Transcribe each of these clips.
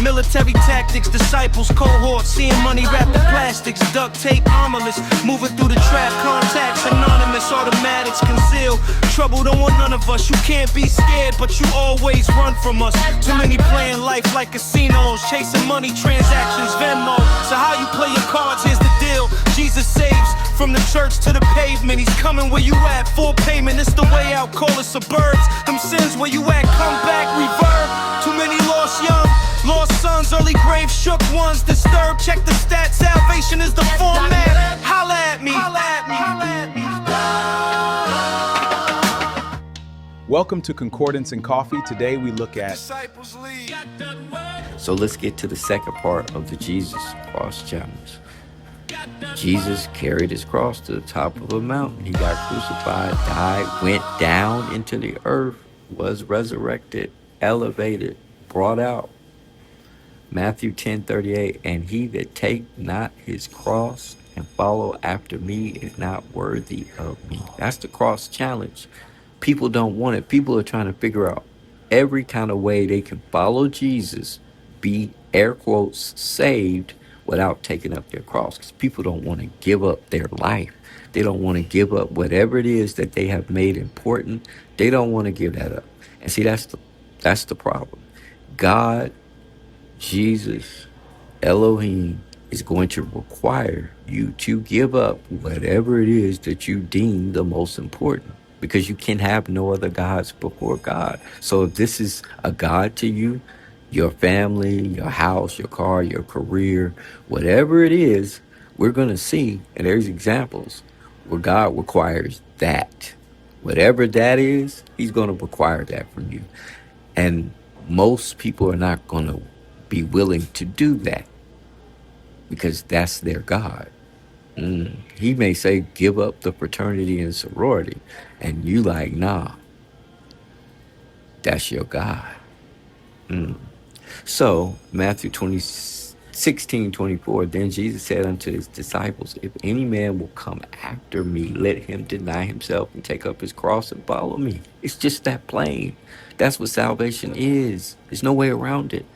Military tactics, disciples, cohorts, seeing money wrapped in plastics, duct tape, armorless, moving through the trap, contacts, anonymous, automatics, conceal. Trouble don't want none of us. You can't be scared, but you always run from us. Too many playing life like casinos, chasing money, transactions, Venmo. So how you play your cards, here's the deal. Jesus saves from the church to the pavement. He's coming where you at, full payment. It's the way out, call it suburbs. Them sins where you at, come back, revert. Too many lost young, lost sons, early grave shook ones, disturbed. Check the stats, salvation is the format. Holla at me, holla at me, holla at me. Welcome to Concordance and Coffee. Today we look at Disciples lead. So let's get to the second part of the Jesus Cross Challenge. Jesus carried his cross to the top of a mountain. He got crucified, died, went down into the earth, was resurrected, elevated, brought out. Matthew 10:38, and he that take not his cross and follow after me is not worthy of me. That's the cross challenge. People don't want it. People are trying to figure out every kind of way they can follow Jesus, be air quotes saved, without taking up their cross. Because people don't want to give up their life. They don't want to give up whatever it is that they have made important. They don't want to give that up. And see, that's the problem. God, Jesus, Elohim is going to require you to give up whatever it is that you deem the most important, because you can have no other gods before God. So if this is a God to you, your family, your house, your car, your career, whatever it is, we're going to see, and there's examples where God requires that. Whatever that is, he's going to require that from you. And most people are not going to be willing to do that because that's their God. He may say, give up the fraternity and sorority. And you like, nah, that's your God. So Matthew 16:24, then Jesus said unto his disciples, if any man will come after me, let him deny himself and take up his cross and follow me. It's just that plain. That's what salvation is. There's no way around it.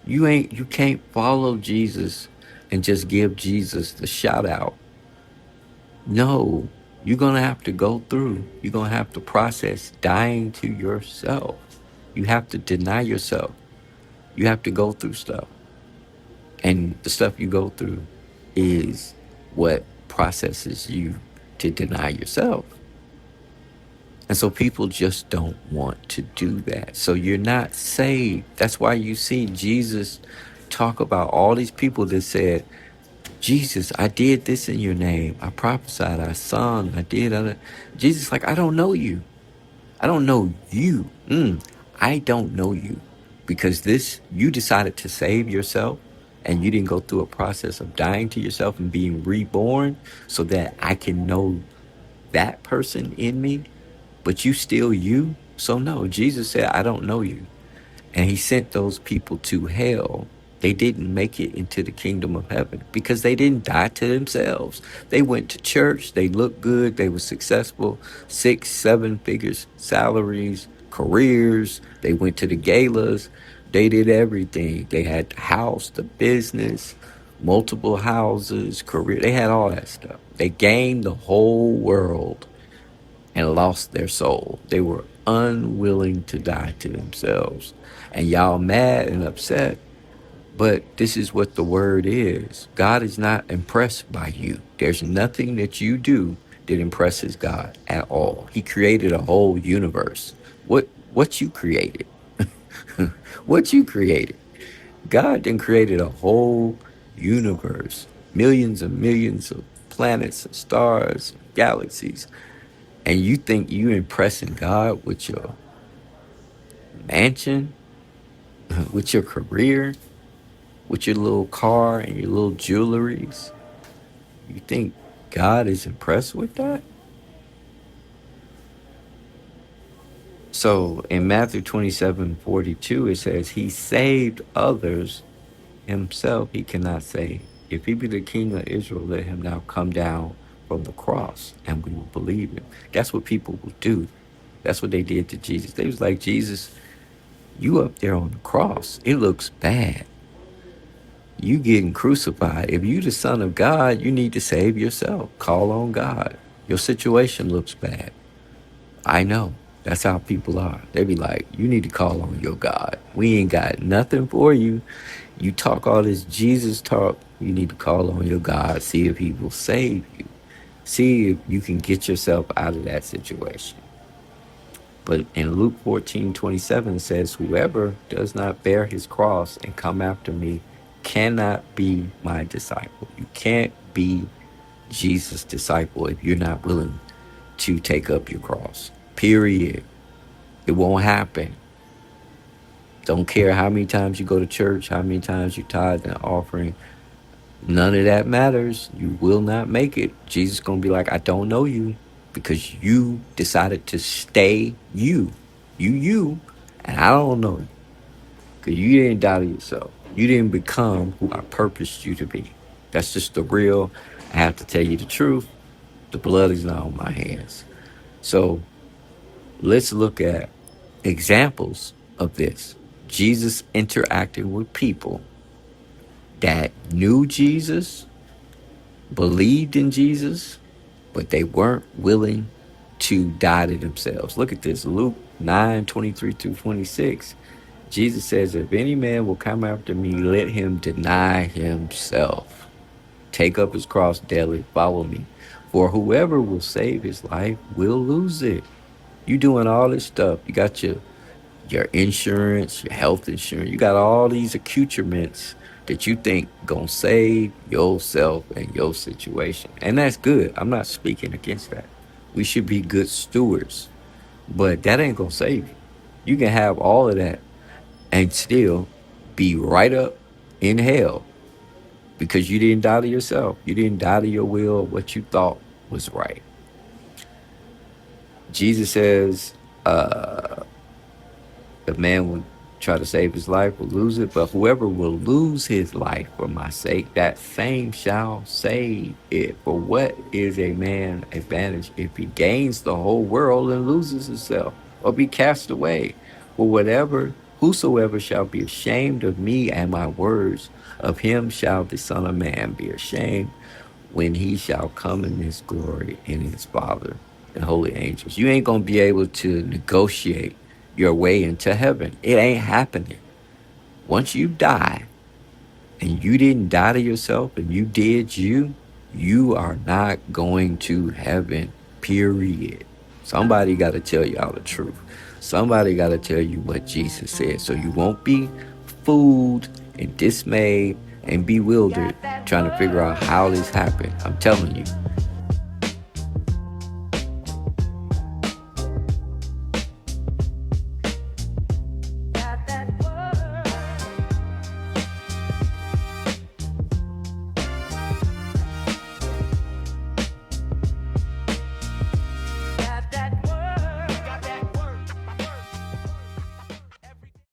You can't follow Jesus and just give Jesus the shout out. No, you're going to have to go through. You're going to have to process dying to yourself. You have to deny yourself. You have to go through stuff. And the stuff you go through is what processes you to deny yourself. And so people just don't want to do that. So you're not saved. That's why you see Jesus talk about all these people that said, Jesus, I did this in your name. I prophesied, I sung, I did. Jesus like, I don't know you. I don't know you. I don't know you. Because you decided to save yourself and you didn't go through a process of dying to yourself and being reborn so that I can know that person in me, but you still you. So no, Jesus said, I don't know you. And he sent those people to hell. They didn't make it into the kingdom of heaven because they didn't die to themselves. They went to church. They looked good. They were successful. 6-7 figures, salaries, careers. They went to the galas. They did everything. They had the house, the business, multiple houses, career. They had all that stuff. They gained the whole world and lost their soul. They were unwilling to die to themselves. And y'all mad and upset. But this is what the word is. God is not impressed by you. There's nothing that you do that impresses God at all. He created a whole universe. What you created? What you created? God then created a whole universe. Millions and millions of planets and stars, galaxies. And you think you impressing God with your mansion, with your career, with your little car and your little jewelries? You think God is impressed with that? So in Matthew 27:42, it says, he saved others, himself he cannot save. If he be the king of Israel, let him now come down from the cross and we will believe him. That's what people will do. That's what they did to Jesus. They was like, Jesus, you up there on the cross. It looks bad. You getting crucified. If you the son of God, you need to save yourself. Call on God. Your situation looks bad. I know. That's how people are. They be like, you need to call on your God. We ain't got nothing for you. You talk all this Jesus talk. You need to call on your God. See if he will save you. See if you can get yourself out of that situation. But in Luke 14:27 it says, whoever does not bear his cross and come after me cannot be my disciple. You can't be Jesus' disciple if you're not willing to take up your cross. Period. It won't happen. Don't care how many times you go to church, how many times you tithe and offering. None of that matters. You will not make it. Jesus is going to be like, I don't know you, because you decided to stay you. And I don't know you. Because you didn't die to yourself. You didn't become who I purposed you to be. That's just the real. I have to tell you the truth. The blood is not on my hands. So let's look at examples of this. Jesus interacting with people that knew Jesus, believed in Jesus, but they weren't willing to die to themselves. Look at this. Luke 9:23-26. Jesus says, if any man will come after me, let him deny himself. Take up his cross daily, follow me. For whoever will save his life will lose it. You doing all this stuff. You got your insurance, your health insurance. You got all these accoutrements that you think gonna save yourself and your situation. And that's good. I'm not speaking against that. We should be good stewards. But that ain't gonna save you. You can have all of that and still be right up in hell because you didn't die to yourself. You didn't die to your will, what you thought was right. Jesus says, the man will try to save his life will lose it, but whoever will lose his life for my sake, that same shall save it. For what is a man advantage if he gains the whole world and loses himself, or be cast away? For whosoever shall be ashamed of me and my words, of him shall the Son of Man be ashamed when he shall come in his glory and his Father and holy angels. You ain't going to be able to negotiate your way into heaven. It ain't happening. Once you die and you didn't die to yourself and you did you are not going to heaven, period. Somebody got to tell y'all the truth. Somebody got to tell you what Jesus said, so you won't be fooled and dismayed and bewildered trying to figure out how this happened. I'm telling you,